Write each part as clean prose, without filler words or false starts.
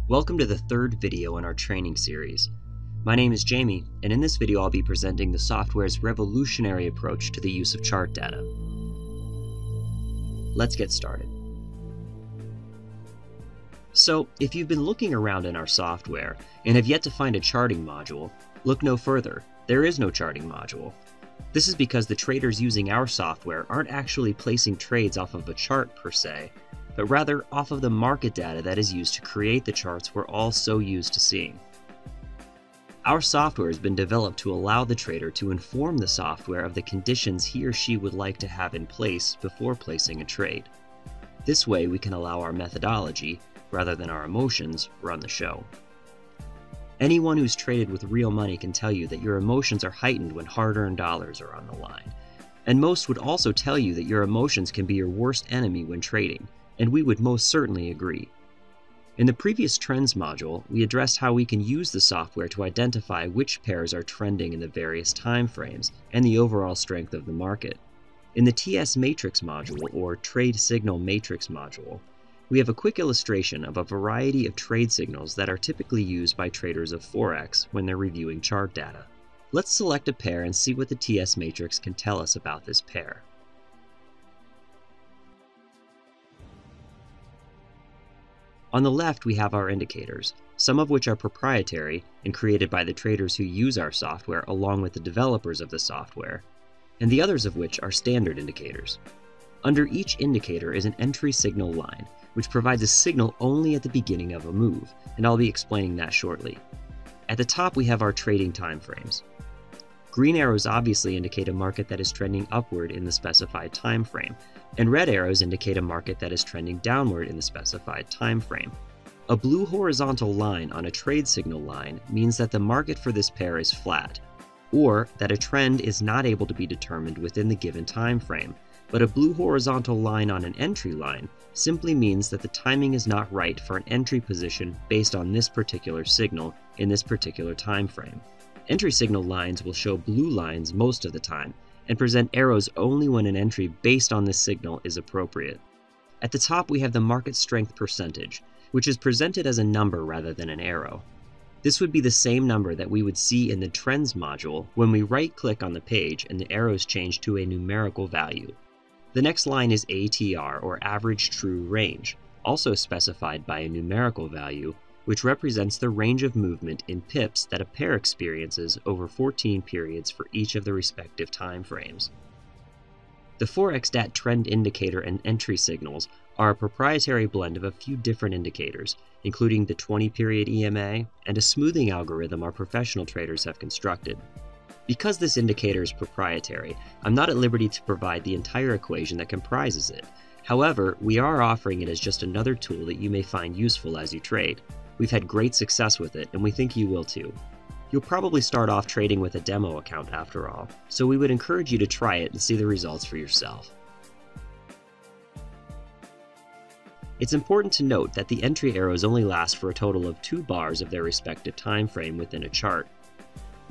Welcome to the third video in our training series. My name is Jamie, and in this video I'll be presenting the software's revolutionary approach to the use of chart data. Let's get started. So, if you've been looking around in our software and have yet to find a charting module, look no further. There is no charting module. This is because the traders using our software aren't actually placing trades off of a chart per se, but rather off of the market data that is used to create the charts we're all so used to seeing. Our software has been developed to allow the trader to inform the software of the conditions he or she would like to have in place before placing a trade. This way we can allow our methodology, rather than our emotions, run the show. Anyone who's traded with real money can tell you that your emotions are heightened when hard-earned dollars are on the line. And most would also tell you that your emotions can be your worst enemy when trading, and we would most certainly agree. In the previous Trends module, we addressed how we can use the software to identify which pairs are trending in the various time frames and the overall strength of the market. In the TS Matrix module, or Trade Signal Matrix module, we have a quick illustration of a variety of trade signals that are typically used by traders of Forex when they're reviewing chart data. Let's select a pair and see what the TS Matrix can tell us about this pair. On the left, we have our indicators, some of which are proprietary and created by the traders who use our software along with the developers of the software, and the others of which are standard indicators. Under each indicator is an entry signal line, which provides a signal only at the beginning of a move, and I'll be explaining that shortly. At the top, we have our trading timeframes. Green arrows obviously indicate a market that is trending upward in the specified time frame, and red arrows indicate a market that is trending downward in the specified time frame. A blue horizontal line on a trade signal line means that the market for this pair is flat, or that a trend is not able to be determined within the given time frame, but a blue horizontal line on an entry line simply means that the timing is not right for an entry position based on this particular signal in this particular time frame. Entry signal lines will show blue lines most of the time, and present arrows only when an entry based on this signal is appropriate. At the top, we have the market strength percentage, which is presented as a number rather than an arrow. This would be the same number that we would see in the Trends module when we right-click on the page and the arrows change to a numerical value. The next line is ATR, or Average True Range, also specified by a numerical value, which represents the range of movement in pips that a pair experiences over 14 periods for each of the respective time frames. The 4X-DAT trend indicator and entry signals are a proprietary blend of a few different indicators, including the 20-period EMA and a smoothing algorithm our professional traders have constructed. Because this indicator is proprietary, I'm not at liberty to provide the entire equation that comprises it. However, we are offering it as just another tool that you may find useful as you trade. We've had great success with it, and we think you will too. You'll probably start off trading with a demo account after all, so we would encourage you to try it and see the results for yourself. It's important to note that the entry arrows only last for a total of 2 bars of their respective time frame within a chart.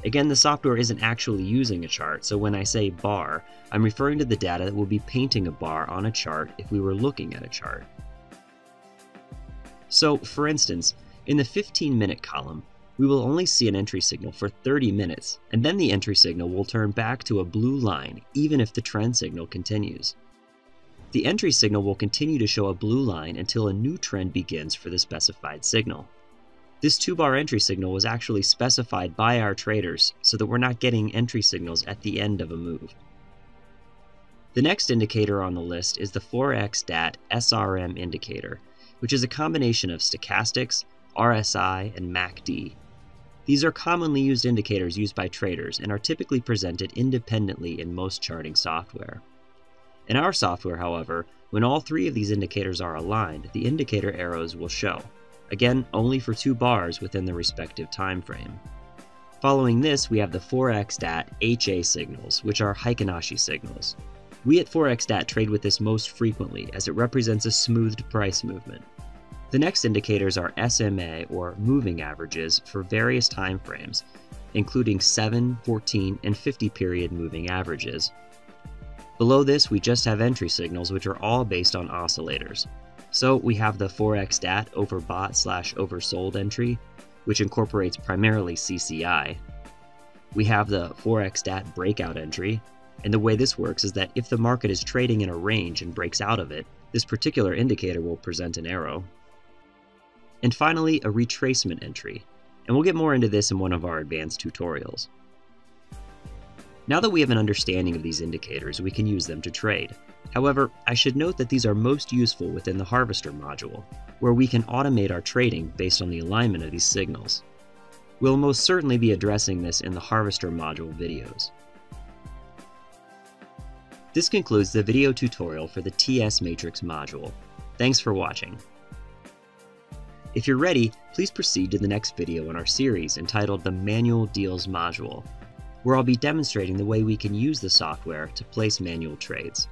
Again, the software isn't actually using a chart, so when I say bar, I'm referring to the data that will be painting a bar on a chart if we were looking at a chart. So, for instance, in the 15-minute column, we will only see an entry signal for 30 minutes, and then the entry signal will turn back to a blue line even if the trend signal continues. The entry signal will continue to show a blue line until a new trend begins for the specified signal. This 2-bar entry signal was actually specified by our traders so that we're not getting entry signals at the end of a move. The next indicator on the list is the 4X-DAT SRM indicator, which is a combination of stochastics, RSI, and MACD. These are commonly used indicators used by traders and are typically presented independently in most charting software. In our software, however, when all 3 of these indicators are aligned, the indicator arrows will show, again only for 2 bars within the respective time frame. Following this, we have the 4X-DAT HA signals, which are Heikin-Ashi signals. We at 4X-DAT trade with this most frequently as it represents a smoothed price movement. The next indicators are SMA, or moving averages, for various time frames, including 7, 14, and 50-period moving averages. Below this, we just have entry signals, which are all based on oscillators. So we have the 4X-DAT overbought/oversold entry, which incorporates primarily CCI. We have the 4X-DAT breakout entry, and the way this works is that if the market is trading in a range and breaks out of it, this particular indicator will present an arrow. And finally, a retracement entry, and we'll get more into this in one of our advanced tutorials. Now that we have an understanding of these indicators, we can use them to trade. However, I should note that these are most useful within the Harvester module, where we can automate our trading based on the alignment of these signals. We'll most certainly be addressing this in the Harvester module videos. This concludes the video tutorial for the TS Matrix module. Thanks for watching. If you're ready, please proceed to the next video in our series entitled the Manual Deals module, where I'll be demonstrating the way we can use the software to place manual trades.